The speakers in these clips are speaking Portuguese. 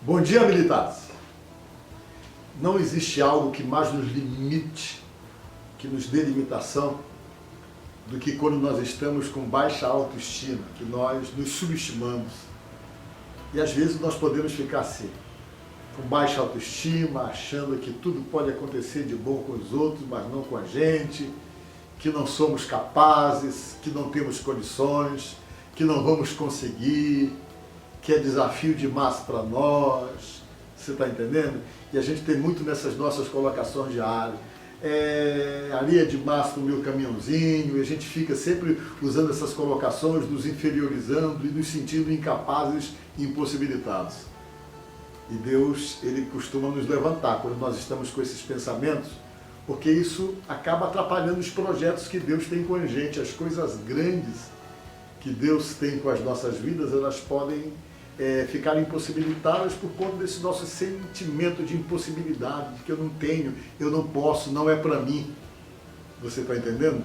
Bom dia, militares! Não existe algo que mais nos limite, que nos dê limitação, do que quando nós estamos com baixa autoestima, que nós nos subestimamos. E às vezes nós podemos ficar assim, com baixa autoestima, achando que tudo pode acontecer de bom com os outros, mas não com a gente, que não somos capazes, que não temos condições, que não vamos conseguir, que é desafio demais para nós. Você está entendendo? E a gente tem muito nessas nossas colocações diárias. Areia demais para o meu caminhãozinho, e a gente fica sempre usando essas colocações, nos inferiorizando e nos sentindo incapazes e impossibilitados. E Deus, Ele costuma nos levantar quando nós estamos com esses pensamentos, porque isso acaba atrapalhando os projetos que Deus tem com a gente. As coisas grandes que Deus tem com as nossas vidas, elas podem ficar impossibilitadas por conta desse nosso sentimento de impossibilidade, de que eu não tenho, eu não posso, não é para mim. Você está entendendo?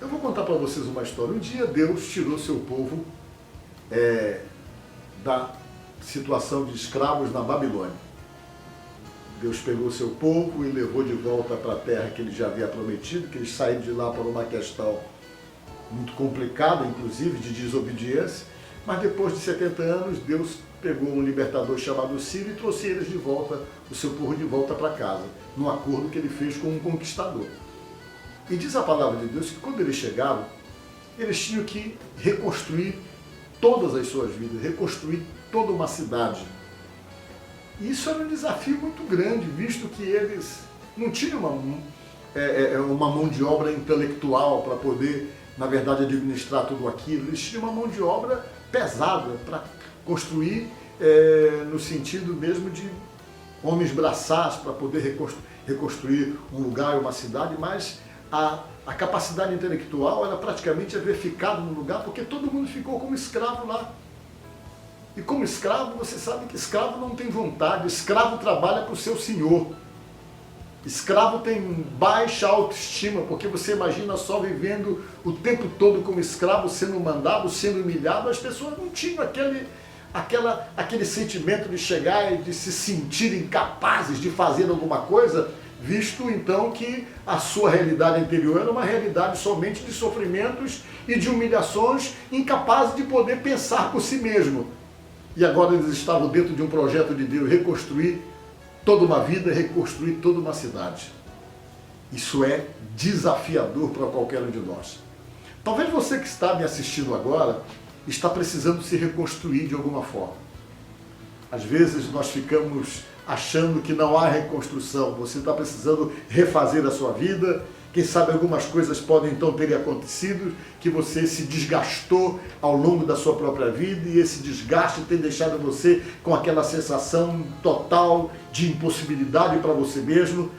Eu vou contar para vocês uma história. Um dia Deus tirou seu povo da situação de escravos na Babilônia. Deus pegou seu povo e levou de volta para a terra que Ele já havia prometido, que eles saíram de lá por uma questão muito complicada, inclusive, de desobediência. Mas depois de 70 anos, Deus pegou um libertador chamado Ciro e trouxe eles de volta, o seu povo de volta para casa, num acordo que Ele fez com um conquistador. E diz a palavra de Deus que quando eles chegaram, eles tinham que reconstruir todas as suas vidas, reconstruir toda uma cidade. E isso era um desafio muito grande, visto que eles não tinham uma mão de obra intelectual para poder, na verdade, administrar tudo aquilo. Eles tinham uma mão de obra pesada para construir, no sentido mesmo de homens braçais para poder reconstruir um lugar e uma cidade, mas a capacidade intelectual era praticamente haver ficado no lugar, porque todo mundo ficou como escravo lá. E como escravo, você sabe que escravo não tem vontade, escravo trabalha para o seu senhor. Escravo tem baixa autoestima, porque você imagina só vivendo o tempo todo como escravo, sendo mandado, sendo humilhado. As pessoas não tinham aquele sentimento de chegar e de se sentirem capazes de fazer alguma coisa, visto então que a sua realidade anterior era uma realidade somente de sofrimentos e de humilhações, incapazes de poder pensar por si mesmo. E agora eles estavam dentro de um projeto de Deus, reconstruir toda uma vida, reconstruir toda uma cidade. Isso é desafiador para qualquer um de nós. Talvez você que está me assistindo agora está precisando se reconstruir de alguma forma. Às vezes nós ficamos achando que não há reconstrução. Você está precisando refazer a sua vida. Quem sabe algumas coisas podem então ter acontecido, que você se desgastou ao longo da sua própria vida, e esse desgaste tem deixado você com aquela sensação total de impossibilidade para você mesmo.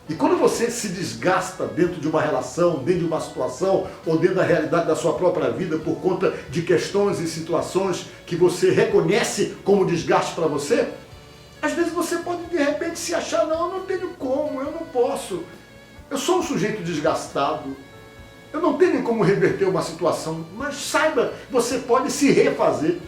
E quando você se desgasta dentro de uma relação, dentro de uma situação, ou dentro da realidade da sua própria vida, por conta de questões e situações que você reconhece como desgaste para você, às vezes você pode de repente se achar, não, eu não tenho como, eu não posso. Eu sou um sujeito desgastado, eu não tenho como reverter uma situação, mas saiba, você pode se refazer,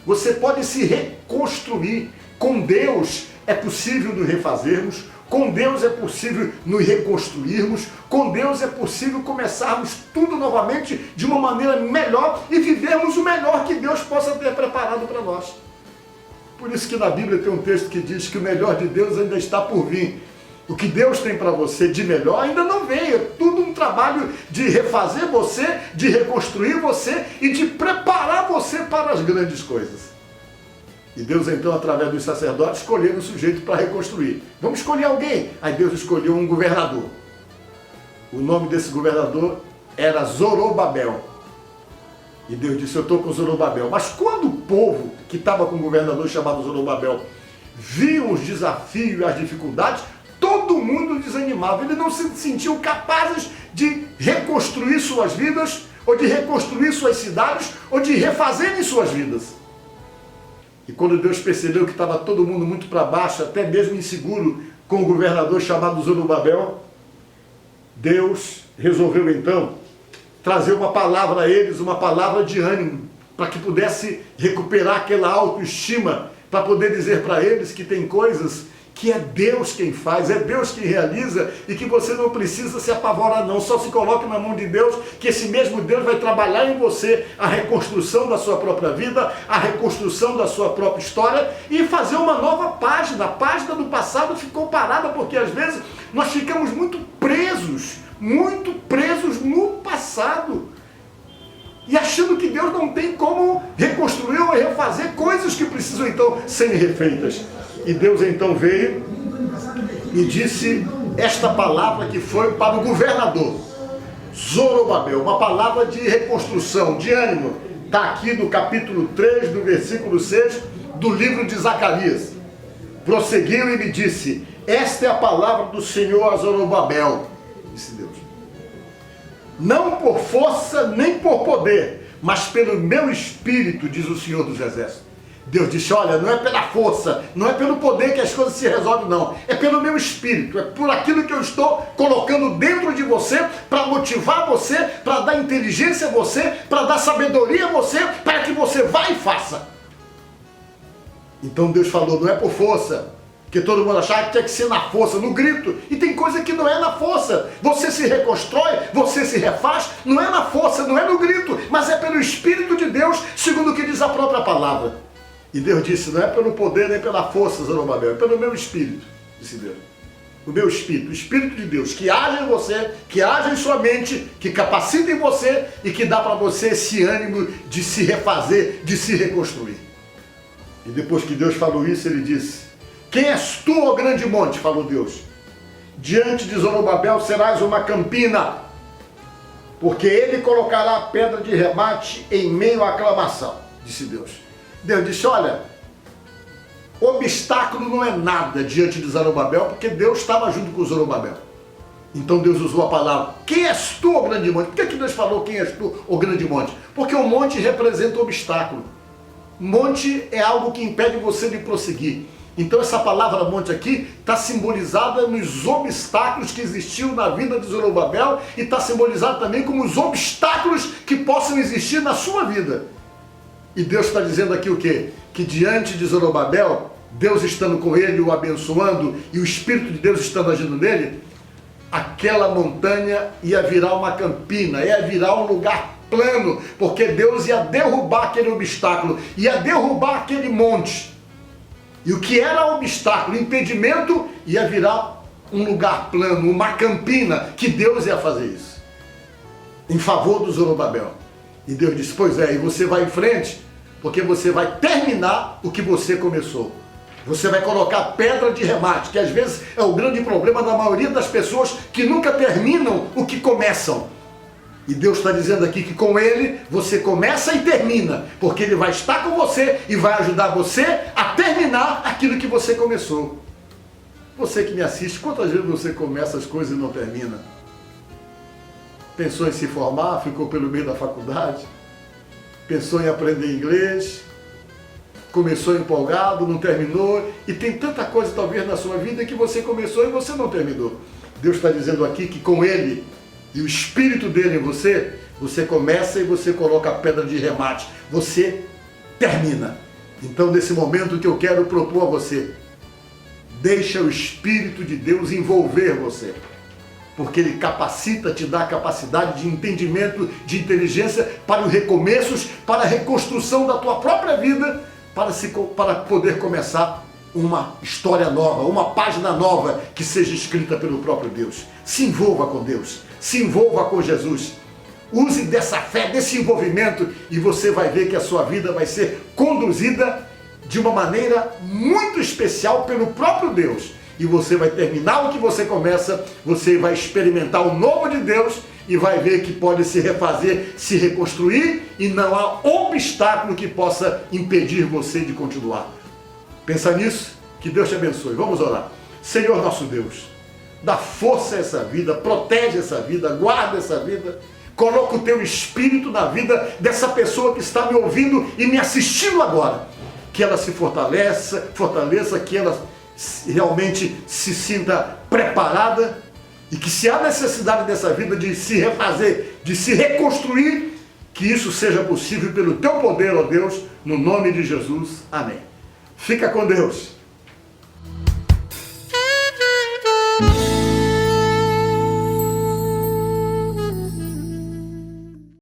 você pode se reconstruir. Com Deus é possível nos refazermos, com Deus é possível nos reconstruirmos, com Deus é possível começarmos tudo novamente de uma maneira melhor e vivermos o melhor que Deus possa ter preparado para nós. Por isso que na Bíblia tem um texto que diz que o melhor de Deus ainda está por vir. O que Deus tem para você de melhor ainda não veio. É tudo um trabalho de refazer você, de reconstruir você e de preparar você para as grandes coisas. E Deus então, através dos sacerdotes, escolheu um sujeito para reconstruir. Vamos escolher alguém. Aí Deus escolheu um governador. O nome desse governador era Zorobabel. E Deus disse, eu estou com Zorobabel. Mas quando o povo que estava com um governador chamado Zorobabel viu os desafios e as dificuldades, todo mundo desanimava. Eles não se sentiam capazes de reconstruir suas vidas, ou de reconstruir suas cidades, ou de refazerem suas vidas. E quando Deus percebeu que estava todo mundo muito para baixo, até mesmo inseguro, com o governador chamado Zorobabel, Deus resolveu então trazer uma palavra a eles, uma palavra de ânimo, para que pudesse recuperar aquela autoestima, para poder dizer para eles que tem coisas que é Deus quem faz, é Deus quem realiza e que você não precisa se apavorar não, só se coloque na mão de Deus, que esse mesmo Deus vai trabalhar em você a reconstrução da sua própria vida, a reconstrução da sua própria história e fazer uma nova página. A página do passado ficou parada porque às vezes nós ficamos muito presos no passado. E achando que Deus não tem como reconstruir ou refazer coisas que precisam então serem refeitas. E Deus então veio e disse esta palavra que foi para o governador Zorobabel, uma palavra de reconstrução, de ânimo. Está aqui no capítulo 3, do versículo 6 do livro de Zacarias. Prosseguiu e me disse: esta é a palavra do Senhor a Zorobabel, disse Deus. Não por força nem por poder, mas pelo meu espírito, diz o Senhor dos Exércitos. Deus disse: olha, não é pela força, não é pelo poder que as coisas se resolvem, não. É pelo meu espírito, é por aquilo que eu estou colocando dentro de você, para motivar você, para dar inteligência a você, para dar sabedoria a você, para que você vá e faça. Então Deus falou: não é por força, porque todo mundo achava que tinha que ser na força, no grito. E tem coisa que não é na força. Você se reconstrói, você se refaz, não é na força, não é no grito, mas é pelo Espírito de Deus, segundo o que diz a própria palavra. E Deus disse: não é pelo poder nem pela força, Zorobabel, é pelo meu Espírito, disse Deus. O meu Espírito, o Espírito de Deus, que age em você, que age em sua mente, que capacita em você e que dá para você esse ânimo de se refazer, de se reconstruir. E depois que Deus falou isso, ele disse: quem és tu, ó grande monte? Falou Deus. Diante de Zorobabel serás uma campina, porque ele colocará a pedra de remate em meio à aclamação, disse Deus. Deus disse: olha, obstáculo não é nada diante de Zorobabel, porque Deus estava junto com Zorobabel. Então Deus usou a palavra: quem és tu, ó grande monte? Por que Deus falou quem és tu, ó grande monte? Porque o monte representa o obstáculo. Monte é algo que impede você de prosseguir. Então essa palavra monte aqui está simbolizada nos obstáculos que existiam na vida de Zorobabel e está simbolizado também como os obstáculos que possam existir na sua vida. E Deus está dizendo aqui o quê? Que diante de Zorobabel, Deus estando com ele, o abençoando, e o Espírito de Deus estando agindo nele, aquela montanha ia virar uma campina, ia virar um lugar plano, porque Deus ia derrubar aquele obstáculo, ia derrubar aquele monte. E o que era obstáculo, impedimento, ia virar um lugar plano, uma campina, que Deus ia fazer isso, em favor do Zorobabel. E Deus disse: pois é, e você vai em frente, porque você vai terminar o que você começou. Você vai colocar pedra de remate, que às vezes é o grande problema da maioria das pessoas que nunca terminam o que começam. E Deus está dizendo aqui que com Ele você começa e termina, porque Ele vai estar com você e vai ajudar você a terminar aquilo que você começou. Você que me assiste, quantas vezes você começa as coisas e não termina? Pensou em se formar, ficou pelo meio da faculdade, pensou em aprender inglês, começou empolgado, não terminou, e tem tanta coisa talvez na sua vida que você começou e você não terminou. Deus está dizendo aqui que com Ele e o Espírito dele em você, você começa e você coloca a pedra de remate, você termina. Então nesse momento que eu quero propor a você, deixa o Espírito de Deus envolver você, porque Ele capacita, te dá capacidade de entendimento, de inteligência para os recomeços, para a reconstrução da tua própria vida, para poder começar uma história nova, uma página nova que seja escrita pelo próprio Deus. Se envolva com Deus, se envolva com Jesus. Use dessa fé, desse envolvimento, e você vai ver que a sua vida vai ser conduzida de uma maneira muito especial pelo próprio Deus. E você vai terminar o que você começa, você vai experimentar o novo de Deus e vai ver que pode se refazer, se reconstruir, e não há obstáculo que possa impedir você de continuar. Pensa nisso, que Deus te abençoe. Vamos orar. Senhor nosso Deus, dá força a essa vida, protege essa vida, guarda essa vida, coloca o teu Espírito na vida dessa pessoa que está me ouvindo e me assistindo agora, que ela se fortaleça, que ela realmente se sinta preparada, e que se há necessidade dessa vida de se refazer, de se reconstruir, que isso seja possível pelo teu poder, ó Deus, no nome de Jesus. Amém. Fica com Deus.